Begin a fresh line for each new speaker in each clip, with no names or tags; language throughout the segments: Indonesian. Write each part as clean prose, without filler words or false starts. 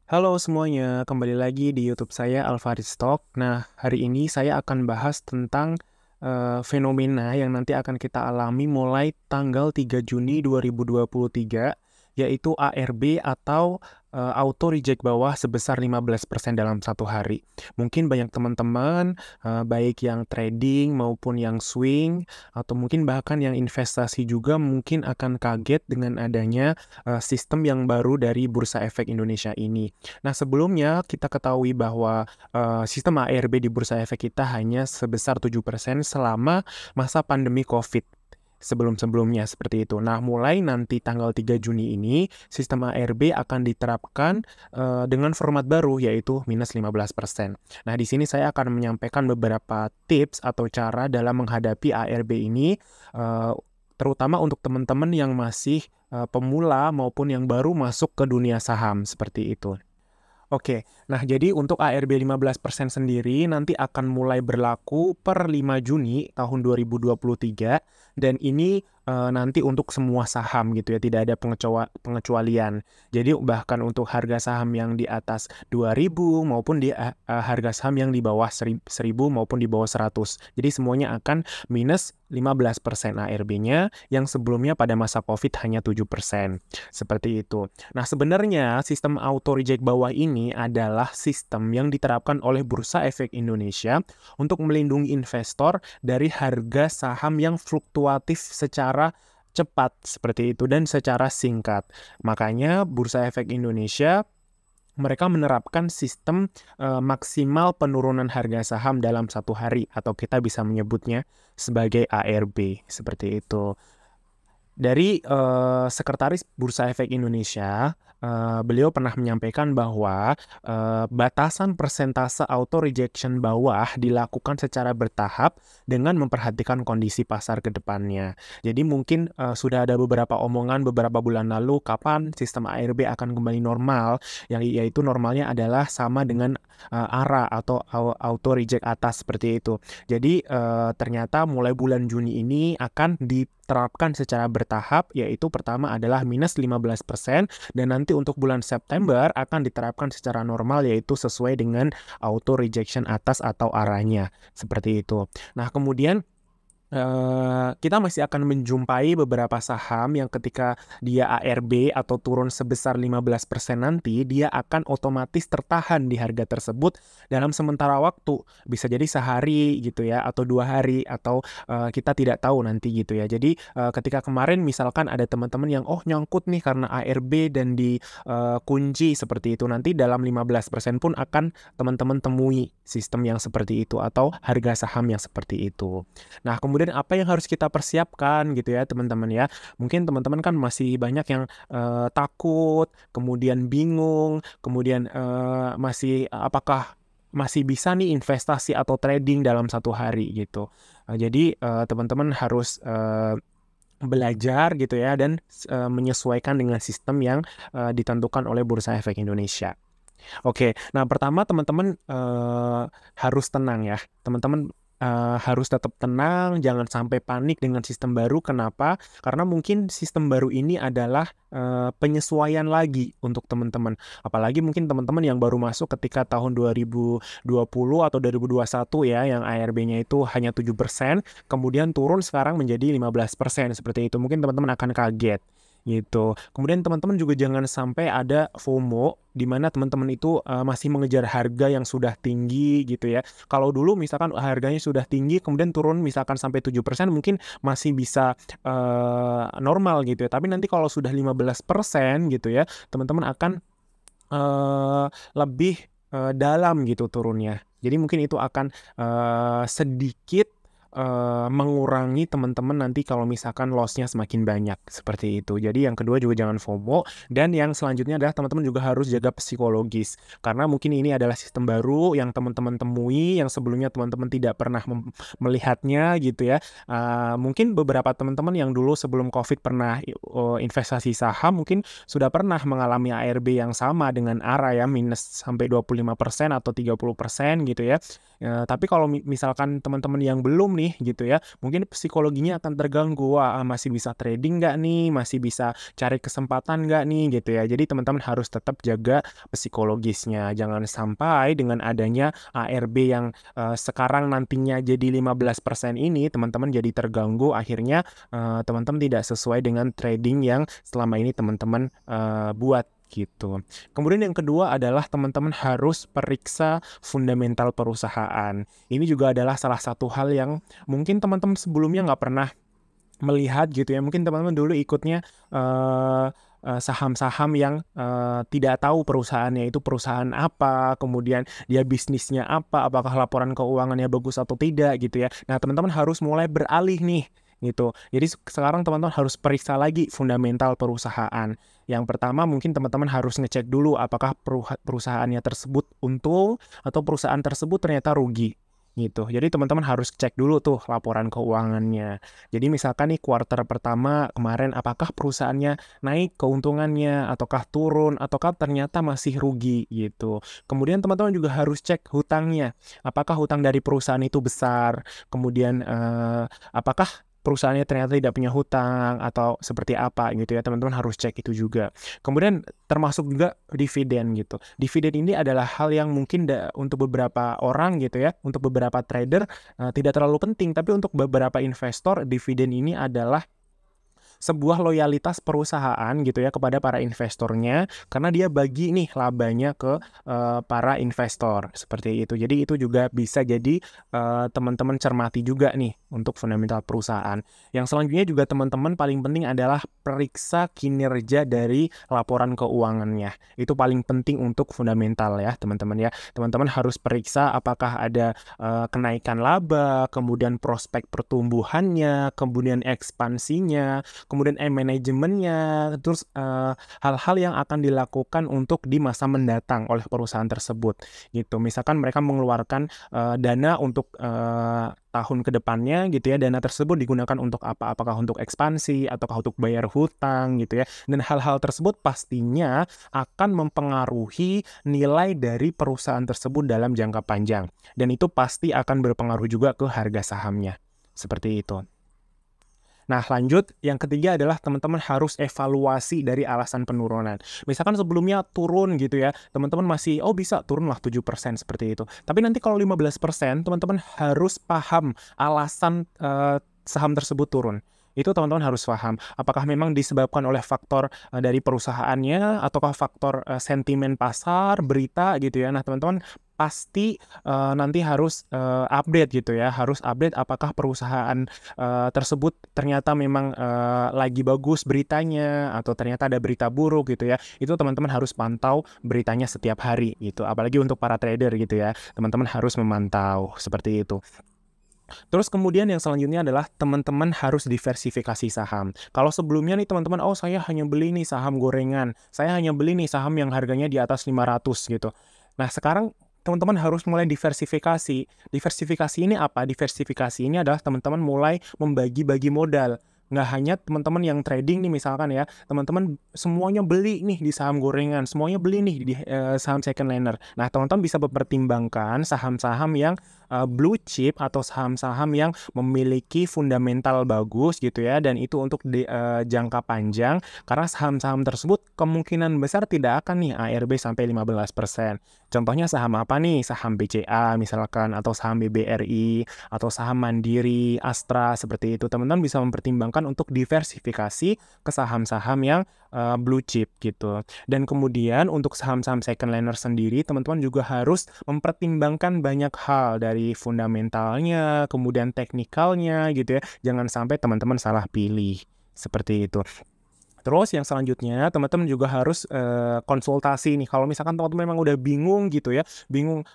Halo semuanya, kembali lagi di YouTube saya Alvaris Talk. Nah, hari ini saya akan bahas tentang fenomena yang nanti akan kita alami mulai tanggal 3 Juni 2023, yaitu ARB atau auto reject bawah sebesar 15% dalam satu hari. Mungkin banyak teman-teman, baik yang trading maupun yang swing, atau mungkin bahkan yang investasi juga mungkin akan kaget dengan adanya sistem yang baru dari Bursa Efek Indonesia ini. Nah, sebelumnya kita ketahui bahwa sistem ARB di Bursa Efek kita hanya sebesar 7% selama masa pandemi COVID. Sebelum-sebelumnya seperti itu. Nah, mulai nanti tanggal 3 Juni ini, sistem ARB akan diterapkan dengan format baru, yaitu minus 15%. Nah, di sini saya akan menyampaikan beberapa tips atau cara dalam menghadapi ARB ini, eh, terutama untuk teman-teman yang masih pemula maupun yang baru masuk ke dunia saham, seperti itu. Oke, nah jadi untuk ARB 15% sendiri nanti akan mulai berlaku per 5 Juni tahun 2023 dan ini nanti untuk semua saham gitu ya, tidak ada pengecualian. Jadi bahkan untuk harga saham yang di atas 2.000 maupun di harga saham yang di bawah 1.000 maupun di bawah 100. Jadi semuanya akan minus 15% ARB-nya yang sebelumnya pada masa COVID hanya 7%. Seperti itu. Nah, sebenarnya sistem auto reject bawah ini adalah sistem yang diterapkan oleh Bursa Efek Indonesia untuk melindungi investor dari harga saham yang fluktuatif secara cepat seperti itu dan secara singkat. Makanya Bursa Efek Indonesia mereka menerapkan sistem maksimal penurunan harga saham dalam satu hari atau kita bisa menyebutnya sebagai ARB seperti itu. Dari Sekretaris Bursa Efek Indonesia, beliau pernah menyampaikan bahwa batasan persentase auto rejection bawah dilakukan secara bertahap dengan memperhatikan kondisi pasar ke depannya. Jadi mungkin sudah ada beberapa omongan beberapa bulan lalu kapan sistem ARB akan kembali normal, yang yaitu normalnya adalah sama dengan ARA atau auto reject atas seperti itu. Jadi ternyata mulai bulan Juni ini akan diterapkan secara bertahap, yaitu pertama adalah minus 15% dan nanti untuk bulan September akan diterapkan secara normal yaitu sesuai dengan auto rejection atas atau arahnya seperti itu. Nah, kemudian kita masih akan menjumpai beberapa saham yang ketika dia ARB atau turun sebesar 15% nanti, dia akan otomatis tertahan di harga tersebut dalam sementara waktu. Bisa jadi sehari gitu ya, atau 2 hari, atau kita tidak tahu nanti gitu ya. Jadi ketika kemarin misalkan ada teman-teman yang nyangkut nih karena ARB dan di kunci seperti itu, nanti dalam 15% pun akan teman-teman temui sistem yang seperti itu atau harga saham yang seperti itu. Nah, kemudian apa yang harus kita persiapkan gitu ya, teman-teman ya. Mungkin teman-teman kan masih banyak yang takut, kemudian bingung, kemudian apakah masih bisa nih investasi atau trading dalam satu hari gitu. Jadi teman-teman harus belajar gitu ya dan menyesuaikan dengan sistem yang ditentukan oleh Bursa Efek Indonesia. Oke, nah pertama teman-teman harus tenang ya. Teman-teman harus tetap tenang, jangan sampai panik dengan sistem baru. Kenapa? Karena mungkin sistem baru ini adalah penyesuaian lagi untuk teman-teman. Apalagi mungkin teman-teman yang baru masuk ketika tahun 2020 atau 2021 ya, yang ARB-nya itu hanya 7%, kemudian turun sekarang menjadi 15%. Seperti itu. Mungkin teman-teman akan kaget gitu. Kemudian teman-teman juga jangan sampai ada FOMO di mana teman-teman itu masih mengejar harga yang sudah tinggi gitu ya. Kalau dulu misalkan harganya sudah tinggi kemudian turun misalkan sampai 7% mungkin masih bisa normal gitu ya. Tapi nanti kalau sudah 15% gitu ya, teman-teman akan lebih dalam gitu turunnya. Jadi mungkin itu akan sedikit mengurangi teman-teman nanti kalau misalkan loss-nya semakin banyak seperti itu. Jadi yang kedua juga jangan FOMO, dan yang selanjutnya adalah teman-teman juga harus jaga psikologis karena mungkin ini adalah sistem baru yang teman-teman temui yang sebelumnya teman-teman tidak pernah melihatnya gitu ya. Mungkin beberapa teman-teman yang dulu sebelum COVID pernah investasi saham mungkin sudah pernah mengalami ARB yang sama dengan ARA ya, minus sampai 25% atau 30% gitu ya. Tapi kalau misalkan teman-teman yang belum nih gitu ya, mungkin psikologinya akan terganggu. Wah, masih bisa trading nggak nih? Masih bisa cari kesempatan nggak nih gitu ya. Jadi teman-teman harus tetap jaga psikologisnya. Jangan sampai dengan adanya ARB yang sekarang nantinya jadi 15% ini, teman-teman jadi terganggu, akhirnya teman-teman tidak sesuai dengan trading yang selama ini teman-teman buat gitu. Kemudian yang kedua adalah teman-teman harus periksa fundamental perusahaan. Ini juga adalah salah satu hal yang mungkin teman-teman sebelumnya nggak pernah melihat gitu ya. Mungkin teman-teman dulu ikutnya saham-saham yang tidak tahu perusahaannya itu perusahaan apa, kemudian dia bisnisnya apa, apakah laporan keuangannya bagus atau tidak gitu ya. Nah, teman-teman harus mulai beralih nih gitu. Jadi sekarang teman-teman harus periksa lagi fundamental perusahaan. Yang pertama mungkin teman-teman harus ngecek dulu apakah perusahaannya tersebut untung atau perusahaan tersebut ternyata rugi gitu. Jadi teman-teman harus cek dulu tuh laporan keuangannya. Jadi misalkan nih kuartal pertama kemarin apakah perusahaannya naik keuntungannya ataukah turun ataukah ternyata masih rugi gitu. Kemudian teman-teman juga harus cek hutangnya. Apakah hutang dari perusahaan itu besar? Kemudian apakah perusahaannya ternyata tidak punya hutang atau seperti apa gitu ya, teman-teman harus cek itu juga. Kemudian termasuk juga dividen gitu. Dividen ini adalah hal yang mungkin untuk beberapa orang gitu ya, untuk beberapa trader tidak terlalu penting, tapi untuk beberapa investor dividen ini adalah sebuah loyalitas perusahaan gitu ya kepada para investornya, karena dia bagi nih labanya ke para investor seperti itu. Jadi itu juga bisa jadi teman-teman cermati juga nih untuk fundamental perusahaan. Yang selanjutnya juga teman-teman paling penting adalah periksa kinerja dari laporan keuangannya. Itu paling penting untuk fundamental ya teman-teman ya. Teman-teman harus periksa apakah ada kenaikan laba, kemudian prospek pertumbuhannya, kemudian ekspansinya, kemudian manajemennya, terus hal-hal yang akan dilakukan untuk di masa mendatang oleh perusahaan tersebut gitu. Misalkan mereka mengeluarkan dana untuk tahun ke depannya gitu ya, dana tersebut digunakan untuk apa? Apakah untuk ekspansi ataukah untuk bayar hutang gitu ya. Dan hal-hal tersebut pastinya akan mempengaruhi nilai dari perusahaan tersebut dalam jangka panjang. Dan itu pasti akan berpengaruh juga ke harga sahamnya. Seperti itu. Nah, lanjut, yang ketiga adalah teman-teman harus evaluasi dari alasan penurunan. Misalkan sebelumnya turun gitu ya, teman-teman masih, oh bisa turunlah 7% seperti itu. Tapi nanti kalau 15%, teman-teman harus paham alasan saham tersebut turun. Itu teman-teman harus paham. Apakah memang disebabkan oleh faktor dari perusahaannya, ataukah faktor sentimen pasar, berita gitu ya. Nah, teman-teman pasti nanti harus update gitu ya, harus update apakah perusahaan tersebut ternyata memang lagi bagus beritanya atau ternyata ada berita buruk gitu ya. Itu teman-teman harus pantau beritanya setiap hari gitu. Apalagi untuk para trader gitu ya, teman-teman harus memantau seperti itu. Terus kemudian yang selanjutnya adalah teman-teman harus diversifikasi saham. Kalau sebelumnya nih teman-teman, oh saya hanya beli nih saham gorengan, saya hanya beli nih saham yang harganya di atas 500 gitu. Nah, sekarang teman-teman harus mulai diversifikasi. Diversifikasi ini apa? Diversifikasi ini adalah teman-teman mulai membagi-bagi modal. Nggak hanya teman-teman yang trading nih misalkan ya, teman-teman semuanya beli nih di saham gorengan, semuanya beli nih di saham second liner. Nah, teman-teman bisa mempertimbangkan saham-saham yang blue chip atau saham-saham yang memiliki fundamental bagus gitu ya, dan itu untuk jangka panjang, karena saham-saham tersebut kemungkinan besar tidak akan nih ARB sampai 15%. Contohnya saham apa nih? Saham BCA misalkan, atau saham BBRI, atau saham Mandiri, Astra, seperti itu. Teman-teman bisa mempertimbangkan untuk diversifikasi ke saham-saham yang blue chip gitu. Dan kemudian untuk saham-saham second liner sendiri, teman-teman juga harus mempertimbangkan banyak hal dari fundamentalnya, kemudian teknikalnya gitu ya. Jangan sampai teman-teman salah pilih. Seperti itu. Terus yang selanjutnya teman-teman juga harus konsultasi nih. Kalau misalkan teman-teman memang udah bingung gitu ya, bingung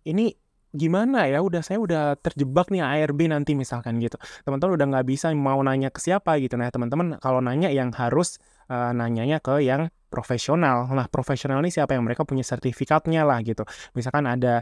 ini gimana ya, saya udah terjebak nih ARB nanti misalkan gitu. Teman-teman udah nggak bisa mau nanya ke siapa gitu. Nah, teman-teman kalau nanya yang harus nanyanya ke yang profesional. Nah, profesional ini siapa? Yang mereka punya sertifikatnya lah gitu. Misalkan ada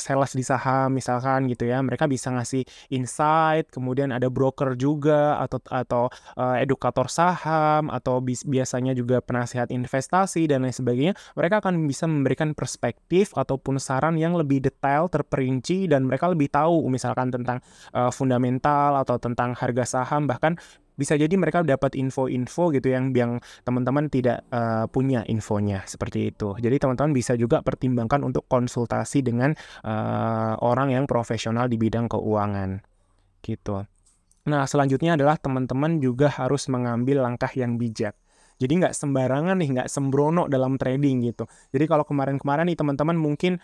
sales di saham misalkan gitu ya, mereka bisa ngasih insight, kemudian ada broker juga atau edukator saham atau biasanya juga penasihat investasi dan lain sebagainya. Mereka akan bisa memberikan perspektif ataupun saran yang lebih detail, terperinci, dan mereka lebih tahu misalkan tentang fundamental atau tentang harga saham, bahkan bisa jadi mereka dapat info-info gitu yang teman-teman tidak punya infonya seperti itu. Jadi teman-teman bisa juga pertimbangkan untuk konsultasi dengan orang yang profesional di bidang keuangan gitu. Nah, selanjutnya adalah teman-teman juga harus mengambil langkah yang bijak. Jadi nggak sembarangan nih, nggak sembrono dalam trading gitu. Jadi kalau kemarin-kemarin nih teman-teman mungkin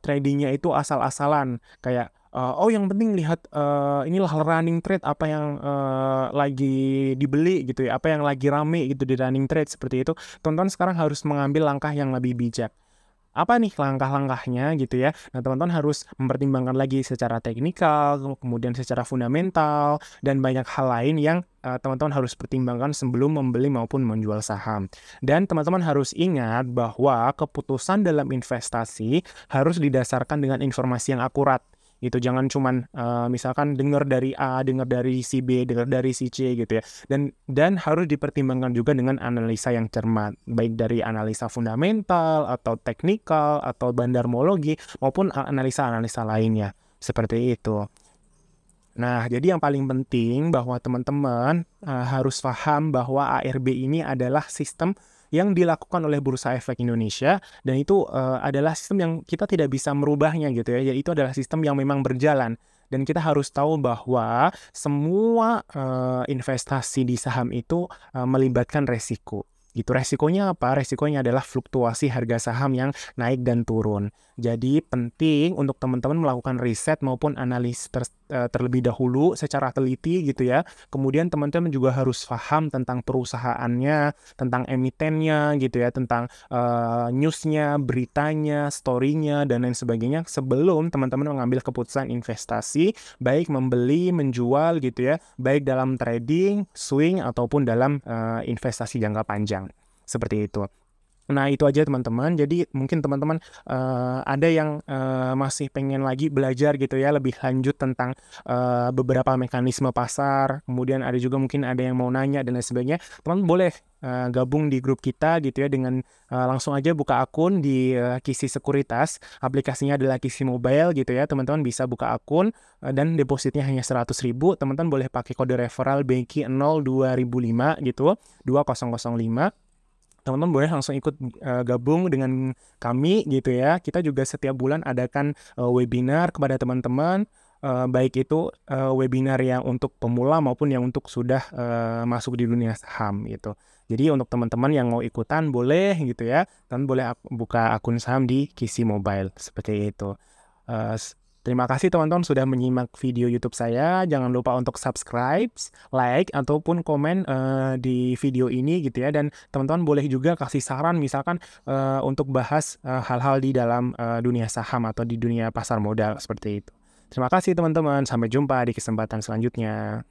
tradingnya itu asal-asalan. Kayak, oh yang penting lihat inilah running trade apa yang lagi dibeli gitu ya, apa yang lagi rame gitu di running trade seperti itu. Teman-teman sekarang harus mengambil langkah yang lebih bijak. Apa nih langkah-langkahnya gitu ya. Nah, teman-teman harus mempertimbangkan lagi secara teknikal, kemudian secara fundamental, dan banyak hal lain yang teman-teman harus pertimbangkan sebelum membeli maupun menjual saham. Dan teman-teman harus ingat bahwa keputusan dalam investasi harus didasarkan dengan informasi yang akurat. Gitu, jangan cuman misalkan dengar dari A, dengar dari si B, dengar dari si C gitu ya. Dan harus dipertimbangkan juga dengan analisa yang cermat, baik dari analisa fundamental atau teknikal atau bandarmologi maupun analisa-analisa lainnya. Seperti itu. Nah, jadi yang paling penting bahwa teman-teman harus paham bahwa ARB ini adalah sistem yang dilakukan oleh Bursa Efek Indonesia, dan itu adalah sistem yang kita tidak bisa merubahnya gitu ya. Jadi itu adalah sistem yang memang berjalan, dan kita harus tahu bahwa semua investasi di saham itu melibatkan resiko. Gitu. Resikonya apa? Resikonya adalah fluktuasi harga saham yang naik dan turun. Jadi penting untuk teman-teman melakukan riset maupun analis terlebih dahulu secara teliti gitu ya. Kemudian teman-teman juga harus paham tentang perusahaannya, tentang emitennya gitu ya, tentang newsnya, beritanya, story-nya, dan lain sebagainya sebelum teman-teman mengambil keputusan investasi, baik membeli, menjual gitu ya, baik dalam trading, swing, ataupun dalam investasi jangka panjang. Seperti itu. Nah, itu aja teman-teman. Jadi mungkin teman-teman ada yang masih pengen lagi belajar gitu ya, lebih lanjut tentang beberapa mekanisme pasar. Kemudian ada juga mungkin ada yang mau nanya dan lain sebagainya. Teman boleh gabung di grup kita gitu ya, dengan langsung aja buka akun di Kisi Sekuritas. Aplikasinya adalah Kisi Mobile gitu ya. Teman-teman bisa buka akun dan depositnya hanya 100.000. Teman-teman boleh pakai kode referral Beki 02005 gitu, 2005. Teman-teman boleh langsung ikut gabung dengan kami gitu ya. Kita juga setiap bulan adakan webinar kepada teman-teman, baik itu webinar yang untuk pemula maupun yang untuk sudah masuk di dunia saham gitu. Jadi untuk teman-teman yang mau ikutan boleh gitu ya, teman boleh buka akun saham di Kisi Mobile seperti itu. Terima kasih teman-teman sudah menyimak video YouTube saya. Jangan lupa untuk subscribe, like, ataupun komen di video ini gitu ya. Dan teman-teman boleh juga kasih saran misalkan untuk bahas hal-hal di dalam dunia saham atau di dunia pasar modal seperti itu. Terima kasih teman-teman. Sampai jumpa di kesempatan selanjutnya.